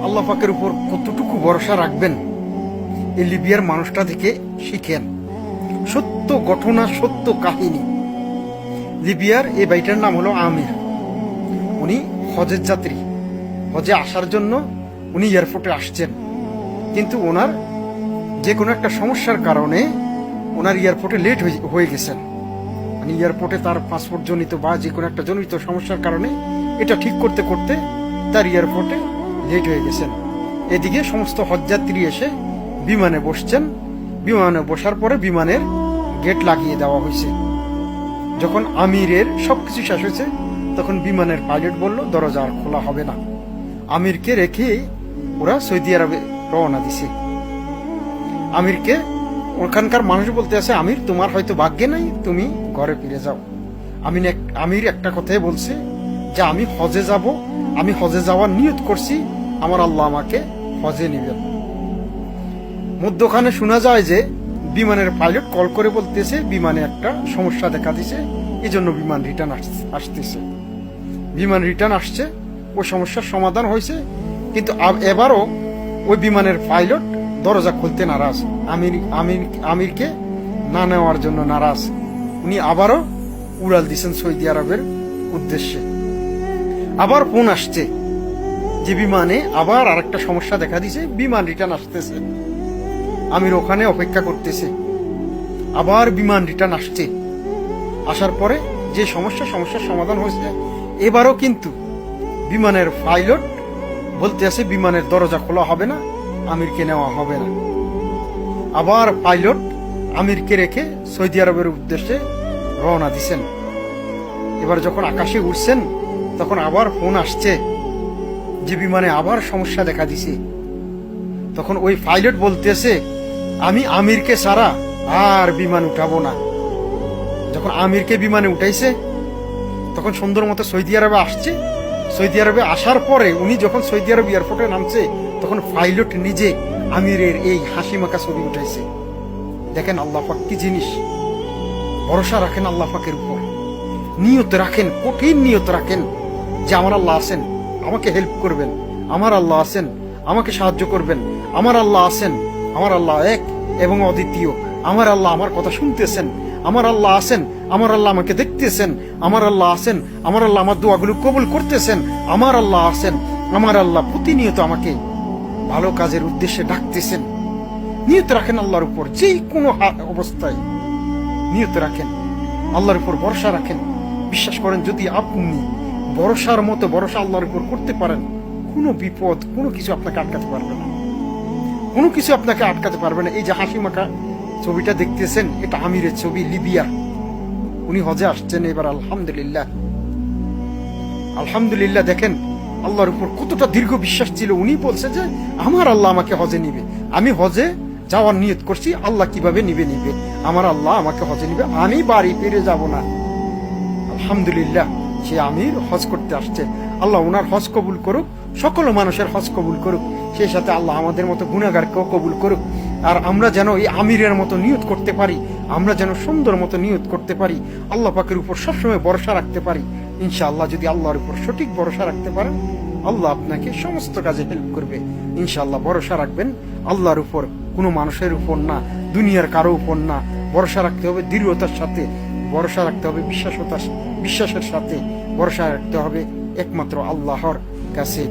আল্লাহ পাকের উপর কতটুকু ভরসা রাখবেন এই লিবিয়ার মানুষটা থেকে শিখেন। সত্য ঘটনা, সত্য কাহিনী। লিবিয়ার এই ভাইটার নাম হলো আমির। উনি হজের যাত্রী। হজে আসার জন্য উনি এয়ারপোর্টে আসছেন, কিন্তু ওনার যে কোনো একটা সমস্যার কারণে ওনার এয়ারপোর্টে লেট হয়ে গেছেন। মানে এয়ারপোর্টে তার পাসপোর্ট জনিত বা যে কোনো একটা জনিত সমস্যার কারণে এটা ঠিক করতে করতে তার এয়ারপোর্টে লেট হয়ে গেছেন। এদিকে সমস্ত হজযাত্রী এসে বিমানে বসছেন। বিমানে বসার পরে বিমানের গেট লাগিয়ে দেওয়া হয়েছে। যখন আমিরের সবকিছু শেষ হয়েছে তখন বিমানের পাইলট বলল দরজা আর খোলা হবে না। আমিরকে রেখে ওরা সৌদি আরবে রওনা দিছে। আমিরকে ওখানকার মানুষ বলতে আছে, আমির তোমার হয়তো ভাগ্যে নাই, তুমি ঘরে ফিরে যাও। আমির একটা কথাই বলছে যে আমি হজে যাব, আমি হজে যাওয়ার নিয়ত করছি, আমার আল্লাহ আমাকে হজে নিবেন। মধ্যখানে শোনা যায় যে বিমানের পাইলট কল করে বলতেছে বিমানে একটা সমস্যা দেখা দিছে, এই জন্য বিমান রিটার্ন আসতেছে। বিমান রিটার্ন আসছে, ওই সমস্যার সমাধান হয়েছে, কিন্তু এবারও ওই বিমানের পাইলট দরজা খুলতে নারাজ। আমিরকে না নেওয়ার জন্য নারাজ। উনি আবারও উড়াল দিচ্ছেন সৌদি আরবের উদ্দেশ্যে। আবার ফোন আসছে যে বিমানে আবার আরেকটা সমস্যা দেখা দিছে, বিমান রিটার্ন আসতেছে। আমির ওখানে অপেক্ষা করতেছে। আবার বিমান রিটার্ন আসছে। আসার পরে যে সমস্যার সমাধান হয়েছে, এবারও কিন্তু বিমানের পাইলট বলতে আছে বিমানের দরজা খোলা হবে না, আমিরকে নেওয়া হবে না। আবার পাইলট আমিরকে রেখে সৌদি আরবের উদ্দেশ্যে রওনা দিছেন। এবার যখন আকাশে উঠছেন তখন আবার ফোন আসছে যে বিমানে আবার সমস্যা দেখা দিছে। তখন ওই পাইলট বলতেছে আমি আমিরকে ছাড়া আর বিমান উঠাবো না। যখন আমিরকে বিমানে উঠাইছে তখন সুন্দর মতো সৌদি আরবে আসছে। সৌদি আরবে আসার পরে উনি যখন সৌদি আরব এয়ারপোর্টে নামছে তখন পাইলট নিজে আমিরের এই হাসি মাখা ছবি উঠাইছে। দেখেন আল্লাহ পাক কি জিনিস। ভরসা রাখেন আল্লাহ পাকের উপর, নিয়ত রাখেন, কঠিন নিয়ত রাখেন যে আমার আল্লাহ আছেন, আমাকে হেল্প করবেন, আমার আল্লাহ আছেন, আমাকে সাহায্য করবেন, আমার আল্লাহ আছেন, আমার আল্লাহ এক এবং অদ্বিতীয়, আমার আল্লাহ আমার কথা শুনতেছেন, আমার আল্লাহ আছেন, আমার আল্লাহ আমাকে দেখতেছেন, আমার আল্লাহ আছেন, আমার আল্লাহ আমার দোয়াগুলো কবুল করতেছেন, আমার আল্লাহ আছেন, আমার আল্লাহ প্রতিনিয়ত আমাকে ভালো কাজের উদ্দেশ্যে ডাকতেছেন। নিয়ত রাখেন আল্লাহর উপর, যে কোনো অবস্থায় নিয়ত রাখেন, আল্লাহর উপর ভরসা রাখেন। বিশ্বাস করেন যদি আপনি ভরসার মতো ভরসা আল্লাহর উপর করতে পারেন, কোনো বিপদ, কোনো কিছু আপনাকে আটকাতে পারবে না, কোনো কিছু আপনাকে আটকাতে পারবে না। এই যে হাসি মাখা ছবিটা দেখতেছেন, এটা আমিরের ছবি, লিবিয়া। উনি হজে আসছেন এবার। আলহামদুলিল্লাহ, আলহামদুলিল্লাহ। দেখেন আল্লাহর উপর কতটা দীর্ঘ বিশ্বাস ছিল। উনি বলছে যে আমার আল্লাহ আমাকে হজে নিবে, আমি হজে যাওয়ার নিয়ত করছি, আল্লাহ কিভাবে নিবে, আমার আল্লাহ আমাকে হজে নিবে, আমি বাড়ি ফিরে যাব না। আলহামদুলিল্লাহ, সে আমির হজ করতে আসছে। আল্লাহ ওনার হজ কবুল করুক, সকল মানুষের হজ কবুল করুক, সেই সাথে আল্লাহ আমাদের মতো গুনাহগারকেও কবুল করুক। আর আমরা যেন এই আমিরের মতো নিয়ত করতে পারি, আমরা যেন সুন্দর মতো নিয়ত করতে পারি, আল্লাহ পাকের উপর সবসময় ভরসা রাখতে পারি। ইনশাআল্লাহ যদি আল্লাহর উপর সঠিক ভরসা রাখতে পারেন, আল্লাহ আপনাকে সমস্ত কাজে হেল্প করবে। ইনশাআল্লাহ ভরসা রাখবেন আল্লাহর উপর, কোনো মানুষের উপর না, দুনিয়ার কারো উপর না। ভরসা রাখতে হবে দৃঢ়তার সাথে, ভরসা রাখতে হবে বিশ্বাসের সাথে, ভরসা রাখতে হবে একমাত্র আল্লাহর কাছে।